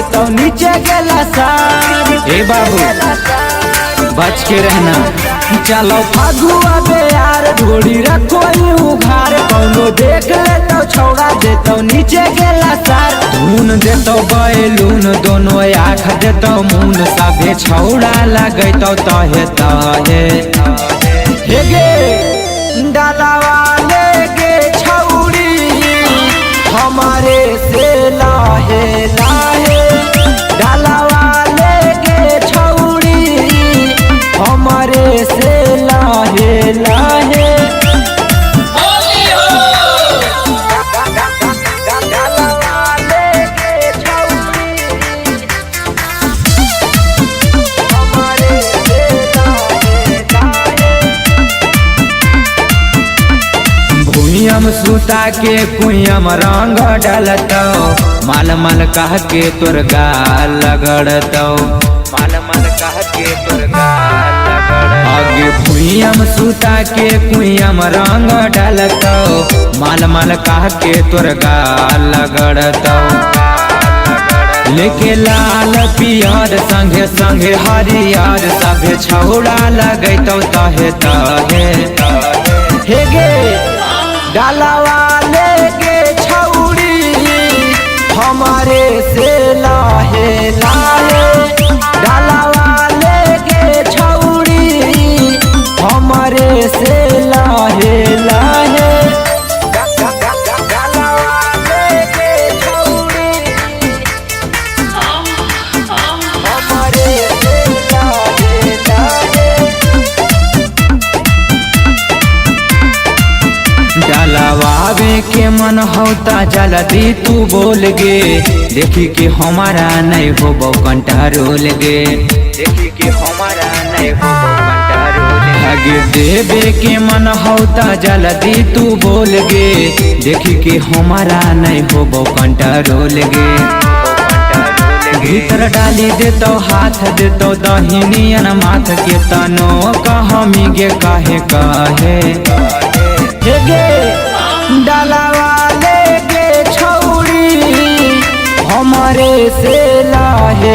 देता नीचे गेला सार। ए बाबू बच के रहना, चलो फागुआ बे यार ढोड़ी रखो उघार, कौनो देख ले तो छौड़ा देता नीचे गेला सार। धुन देता बैलून दोनों आँख देता मुन, सबे छौड़ा लगैता तहे तहे। हे गे डालावा ले गे छौड़ी हमारे से लाहे लाहे, डालावा ले गे छौड़ी हमारे से लाहे लाहे। भूयम सुता के कुयम रंग डालतो, माल माल कह के तोर गाल लगड़तो, माल माल कह के तोर गाल लगड़तो। आगे भूयम सुता के कुयम रंग डालतो, माल माल कह के तोर गाल लगड़तो। लेके लाल पियर संगे संगे हरियर, सभे छौड़ा लगैतो तहे तहे। हे गे डालावा ले गे छौड़ी हमारे से लाहे लाहे, डालावा ले गे छौड़ी हमारे से लाहे लाहे। डालावे के मन होता जल्दी तू बोल गे, देखी कि हमारा नहीं हो कंट्रोल गे, देखी कि हमारा नहीं हो कंट्रोल। आगे देवे के मन होता जल्दी तू बोल गे, देखी कि हमारा नहीं हो कंट्रोल गे। भीतर डाली देतो हाथ देतो दहिनियन माथ के तनो कहमी गे काहे काहे। हे गे डालावा ले गे छौड़ी हमारे से लाहे